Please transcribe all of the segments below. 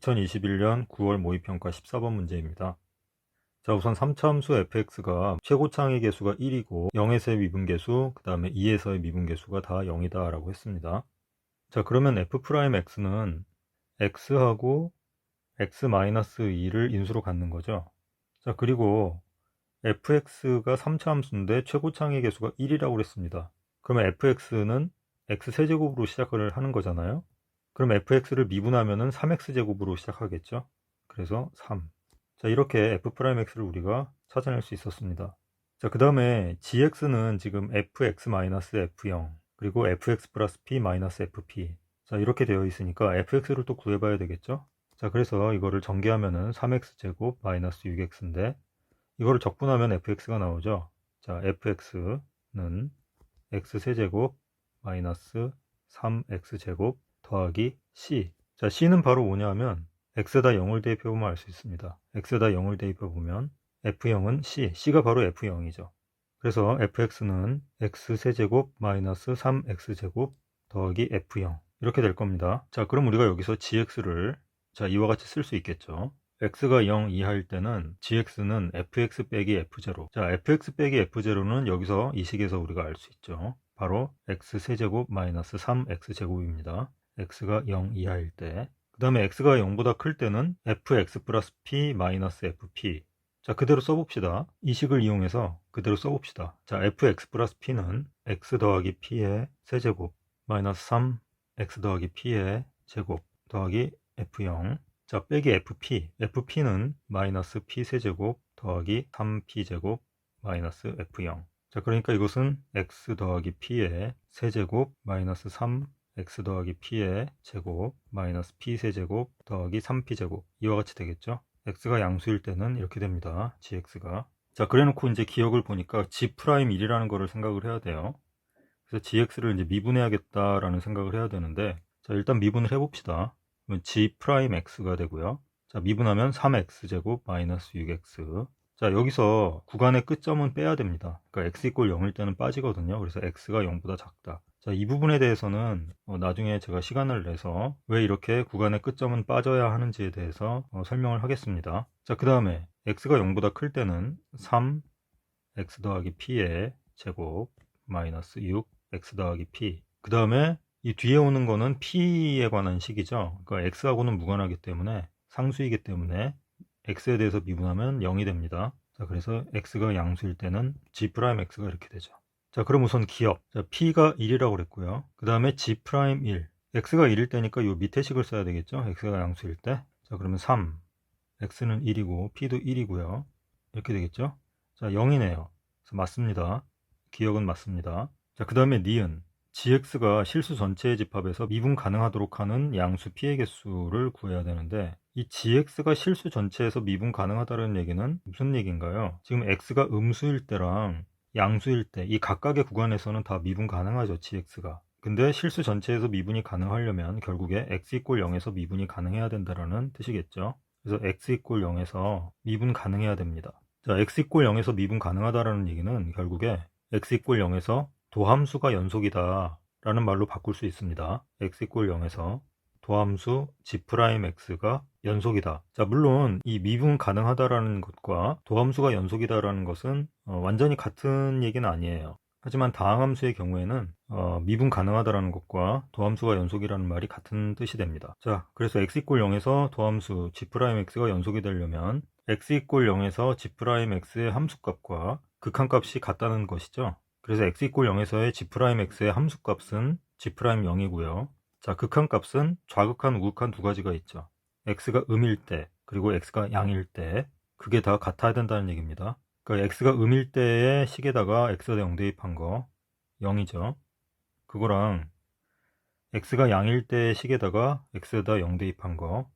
2021년 9월 모의평가 14번 문제입니다. 자, 우선 3차함수 fx가 최고창의 개수가 1이고 0에서의 미분계수, 그 다음에 2에서의 미분계수가 다 0이다 라고 했습니다. 자, 그러면 f'x는 x하고 x-2를 인수로 갖는 거죠. 자, 그리고 fx가 3차함수인데 최고창의 개수가 1이라고 그랬습니다. 그러면 fx는 x세제곱으로 시작을 하는 거잖아요. 그럼 fx를 미분하면은 3x제곱으로 시작하겠죠. 그래서 3. 자, 이렇게 f'x를 우리가 찾아낼 수 있었습니다. 자, 그 다음에 gx는 지금 fx-f0 그리고 fx 플러스 p-fp. 자, 이렇게 되어 있으니까 fx를 또 구해봐야 되겠죠. 자, 그래서 이거를 전개하면은 3x제곱 마이너스 6x인데 이거를 적분하면 fx가 나오죠. 자, fx는 x세제곱 마이너스 3x제곱 더하기 c. 자, c는 바로 뭐냐면 x에다 0을 대입해보면 알 수 있습니다. x에다 0을 대입해보면 f0은 c가 바로 f0이죠. 그래서 fx는 x세제곱 마이너스 3x제곱 더하기 f0 이렇게 될 겁니다. 자, 그럼 우리가 여기서 gx를 이와 같이 쓸 수 있겠죠. x가 0 이하일 때는 gx는 fx 빼기 f0. 자, fx 빼기 f0는 여기서 이 식에서 우리가 알 수 있죠. 바로 x세제곱 마이너스 3x제곱입니다. x가 0 이하일 때. 그 다음에 x가 0보다 클 때는 fx 플러스 p 마이너스 fp. 자, 그대로 써봅시다. 이 식을 이용해서 그대로 써봅시다. 자, fx 플러스 p는 x 더하기 p의 세제곱 마이너스 3 x 더하기 p의 제곱 더하기 f0. 자, 빼기 fp는 마이너스 p 세제곱 더하기 3p제곱 마이너스 f0. 자, 그러니까 이것은 x 더하기 p의 세제곱 마이너스 3x 더하기 p의 제곱 마이너스 p 세제곱 더하기 3p제곱 이와 같이 되겠죠. x가 양수일 때는 이렇게 됩니다. gx가. 자, 그래놓고 이제 기억을 보니까 g'1이라는 거를 생각을 해야 돼요. 그래서 gx를 이제 미분해야겠다라는 생각을 해야 되는데, 자, 일단 미분을 해봅시다. 그러면 g'x가 되고요. 자, 미분하면 3x제곱 마이너스 6x. 자, 여기서 구간의 끝점은 빼야 됩니다. 그러니까 x 이꼴 0일 때는 빠지거든요. 그래서 x가 0보다 작다. 자, 이 부분에 대해서는 나중에 제가 시간을 내서 왜 이렇게 구간의 끝점은 빠져야 하는지에 대해서 설명을 하겠습니다. 자, 그 다음에 x가 0보다 클 때는 3x 더하기 p의 제곱 마이너스 6x 더하기 p. 그 다음에 이 뒤에 오는 거는 p에 관한 식이죠. 그러니까 x하고는 무관하기 때문에 상수이기 때문에 x에 대해서 미분하면 0이 됩니다. 자, 그래서 x가 양수일 때는 g'x가 이렇게 되죠. 자, 그럼 우선 기억. 자, p가 1이라고 그랬고요. 그 다음에 g'1. x가 1일 때니까 요 밑에 식을 써야 되겠죠. x가 양수일 때. 자, 그러면 3. x는 1이고 p도 1이고요. 이렇게 되겠죠. 자, 0이네요. 그래서 맞습니다. 기억은 맞습니다. 자, 그 다음에 니은. gx가 실수 전체의 집합에서 미분 가능하도록 하는 양수 p의 개수를 구해야 되는데, 이 gx가 실수 전체에서 미분 가능하다는 얘기는 무슨 얘기인가요? 지금 x가 음수일 때랑 양수일 때 이 각각의 구간에서는 다 미분 가능하죠, gx가. 근데 실수 전체에서 미분이 가능하려면 결국에 x 이꼴 0에서 미분이 가능해야 된다는 뜻이겠죠. 그래서 x 이꼴 0에서 미분 가능해야 됩니다. 자, x 이꼴 0에서 미분 가능하다는 얘기는 결국에 x 이꼴 0에서 도함수가 연속이다 라는 말로 바꿀 수 있습니다. x 이꼴 0에서 도함수 g'x가 연속이다. 자, 물론 이 미분 가능하다라는 것과 도함수가 연속이다라는 것은 완전히 같은 얘기는 아니에요. 하지만 다항함수의 경우에는 미분 가능하다라는 것과 도함수가 연속이라는 말이 같은 뜻이 됩니다. 자, 그래서 x 이꼴 0에서 도함수 g'x가 연속이 되려면 x 이꼴 0에서 g'x의 함수값과 극한값이 같다는 것이죠. 그래서 x 이꼴 0에서의 g'x의 함수값은 g'0이고요. 자, 극한값은 좌극한, 우극한 두 가지가 있죠. x가 음일 때, 그리고 x가 양일 때, 그게 다 같아야 된다는 얘기입니다. 그러니까 x가 음일 때의 식에다가 x에다 0 대입한 거 0이죠. 그거랑 x가 양일 때의 식에다가 x에다 0 대입한 거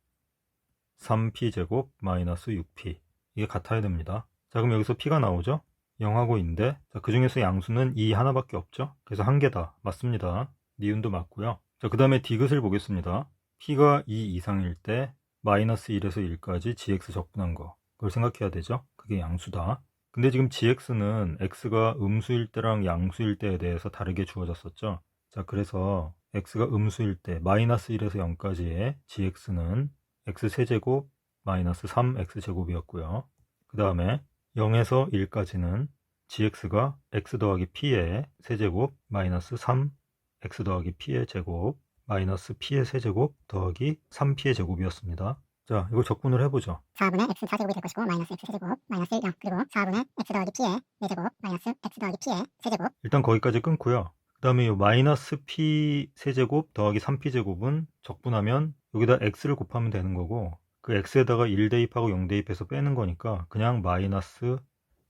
3p제곱 마이너스 6p. 이게 같아야 됩니다. 자, 그럼 여기서 p가 나오죠? 0하고 2인데, 자, 그 중에서 양수는 2 하나밖에 없죠? 그래서 한 개다. 맞습니다. 니은도 맞고요. 자, 그 다음에 디귿을 보겠습니다. p가 2 이상일 때 마이너스 1에서 1까지 gx 적분한 거. 그걸 생각해야 되죠? 그게 양수다. 근데 지금 gx는 x가 음수일 때랑 양수일 때에 대해서 다르게 주어졌었죠. 자, 그래서 x가 음수일 때 마이너스 1에서 0까지의 gx는 x세제곱 마이너스 3x제곱이었고요. 그 다음에 0에서 1까지는 gx가 x 더하기 p의 세제곱 마이너스 3x 더하기 p의 제곱 마이너스 p의 세제곱 더하기 3p의 제곱이었습니다. 자, 이걸 적분을 해보죠. 4분의 x 4제곱이 될 것이고 마이너스 x 세제곱 마이너스 1 0 그리고 4분의 x 더하기 p의 4제곱 마이너스 x 더하기 p의 세제곱. 일단 거기까지 끊고요. 그 다음에 이 마이너스 p 세제곱 더하기 3p 제곱은 적분하면 여기다 x를 곱하면 되는 거고, 그 x에다가 1 대입하고 0 대입해서 빼는 거니까 그냥 마이너스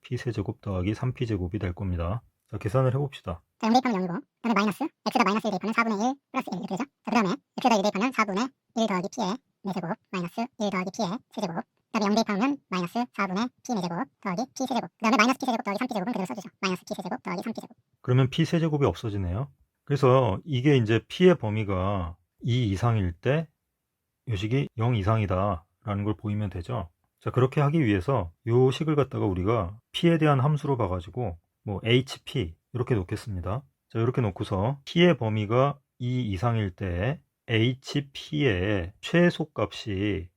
p 세제곱 더하기 3p 제곱이 될 겁니다. 자, 계산을 해봅시다. 자, 0 대입하면 0이고 그 다음에 마이너스 x에다 마이너스 1 대입하면 4분의 1 플러스 1 이렇게 되죠. 자, 그 다음에 x에다 1 대입하면 4분의 1 더하기 p의 4제곱 마이너스 1 더하기 p의 세제곱. 그 다음에 0 대입하면 마이너스 4분의 p 4제곱 더하기 p 세제곱. 그 다음에 마이너스 p 세제곱 더하기 3p 제곱은 그대로 써주죠. 마이너스 p 세제곱 더하기 3p 제곱. 그러면 p 세제곱이 없어지네요. 그래서 이게 이제 p의 범위가 2 이상일 때 이 식이 0 이상이다 라는 걸 보이면 되죠. 자, 그렇게 하기 위해서 이 식을 갖다가 우리가 p에 대한 함수로 봐가지고 뭐 hp 이렇게 놓겠습니다. 자, 이렇게 놓고서 p의 범위가 2 이상일 때 hp의 최소값이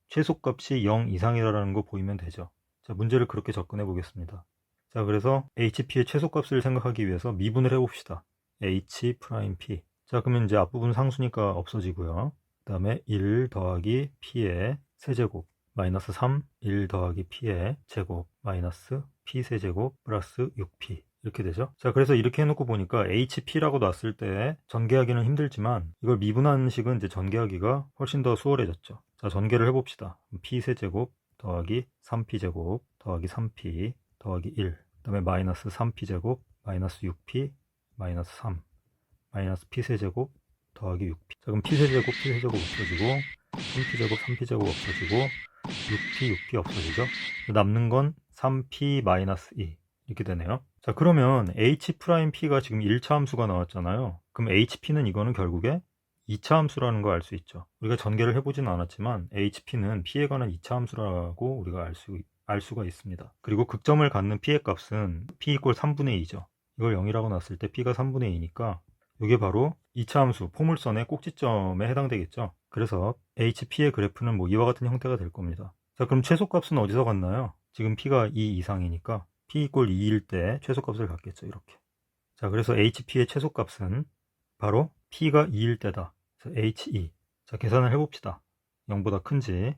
0 이상이라는 거 보이면 되죠. 자, 문제를 그렇게 접근해 보겠습니다. 자, 그래서 hp의 최소값을 생각하기 위해서 미분을 해봅시다. h'p. 자, 그러면 이제 앞부분 상수니까 없어지고요. 그 다음에 1 더하기 p의 세제곱 마이너스 3, 1 더하기 p의 제곱 마이너스 p 세제곱 플러스 6p 이렇게 되죠. 자, 그래서 이렇게 해놓고 보니까 hp라고 놨을 때 전개하기는 힘들지만 이걸 미분하는 식은 이제 전개하기가 훨씬 더 수월해졌죠. 자, 전개를 해봅시다. p 세제곱 더하기 3p 제곱 더하기 3p 더하기 1, 그 다음에 마이너스 3p 제곱 마이너스 6p 마이너스 3 마이너스 p 세제곱 더하기 6p. 자, 그럼 p 세제곱 없어지고 3p 제곱 3p 제곱 없어지고 6p 없어지죠. 남는 건 3p 마이너스 2 이렇게 되네요. 자, 그러면 h'p가 지금 1차 함수가 나왔잖아요. 그럼 hp는 이거는 결국에 2차 함수라는 거 알 수 있죠. 우리가 전개를 해보진 않았지만 hp는 p에 관한 2차 함수라고 우리가 알 수가 있습니다. 그리고 극점을 갖는 p의 값은 p 이꼴 3분의 2죠. 이걸 0이라고 놨을 때 p가 3분의 2니까 이게 바로 2차 함수 포물선의 꼭지점에 해당되겠죠. 그래서 hp의 그래프는 뭐 이와 같은 형태가 될 겁니다. 자, 그럼 최소값은 어디서 갔나요? 지금 p가 2 이상이니까 p 이꼴 2일 때 최소값을 갖겠죠. 이렇게. 자, 그래서 hp의 최소값은 바로 p가 2일 때다. 그래서 he. 자, 계산을 해봅시다. 0보다 큰지.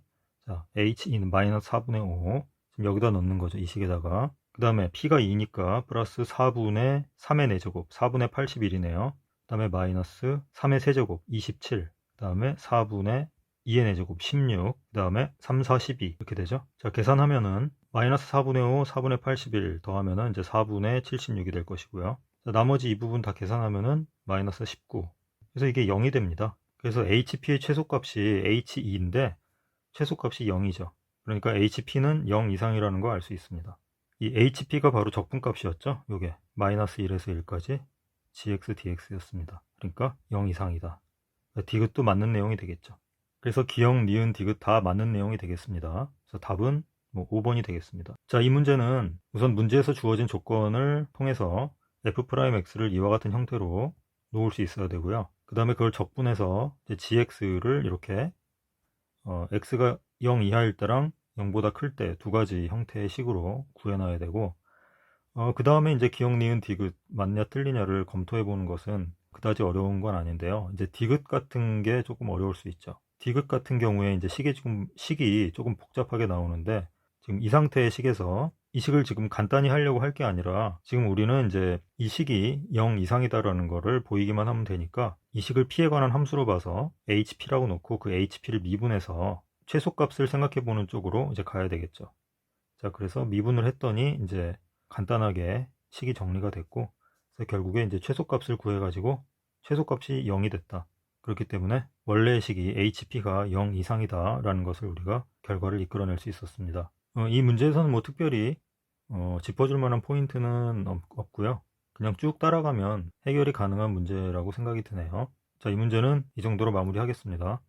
자, he는 마이너스 4분의 5. 지금 여기다 넣는 거죠. 이 식에다가. 그 다음에 p가 2니까 플러스 4분의 3의 4제곱 4분의 81이네요. 그 다음에 마이너스 3의 세제곱 27, 그 다음에 4분의 2의 4제곱 16, 그 다음에 3, 4, 12 이렇게 되죠. 자, 계산하면은 마이너스 4분의 5, 4분의 81 더하면은 이제 4분의 76이 될 것이고요. 자, 나머지 이 부분 다 계산하면은 마이너스 19. 그래서 이게 0이 됩니다. 그래서 hp의 최소값이 he2인데 최소값이 0이죠. 그러니까 hp는 0 이상이라는 거 알 수 있습니다. 이 hp가 바로 적분값이었죠. 요게 마이너스 1에서 1까지 gx dx였습니다. 그러니까 0 이상이다. 디귿도 맞는 내용이 되겠죠. 그래서 기역, 니은, 디귿 다 맞는 내용이 되겠습니다. 그래서 답은 뭐 5번이 되겠습니다. 자, 이 문제는 우선 문제에서 주어진 조건을 통해서 f'x를 이와 같은 형태로 놓을 수 있어야 되고요. 그 다음에 그걸 적분해서 이제 gx를 이렇게 x가 0 이하일 때랑 0보다 클 때 두 가지 형태의 식으로 구해놔야 되고, 그 다음에 이제 기역, 니은, 디귿 맞냐 틀리냐를 검토해 보는 것은 그다지 어려운 건 아닌데요. 이제 디귿 같은 게 조금 어려울 수 있죠. 디귿 같은 경우에 이제 식이 조금 복잡하게 나오는데, 지금 이 상태의 식에서 이 식을 지금 간단히 하려고 할 게 아니라 지금 우리는 이제 이 식이 0 이상이다라는 거를 보이기만 하면 되니까 이 식을 p에 관한 함수로 봐서 hp라고 놓고 그 hp를 미분해서 최소값을 생각해 보는 쪽으로 이제 가야 되겠죠. 자, 그래서 미분을 했더니 이제 간단하게 식이 정리가 됐고, 그래서 결국에 이제 최소값을 구해가지고 최소값이 0이 됐다. 그렇기 때문에 원래의 식이 hp가 0 이상이다 라는 것을 우리가 결과를 이끌어낼 수 있었습니다. 이 문제에서는 뭐 특별히 짚어줄 만한 포인트는 없고요. 그냥 쭉 따라가면 해결이 가능한 문제라고 생각이 드네요. 자, 이 문제는 이 정도로 마무리하겠습니다.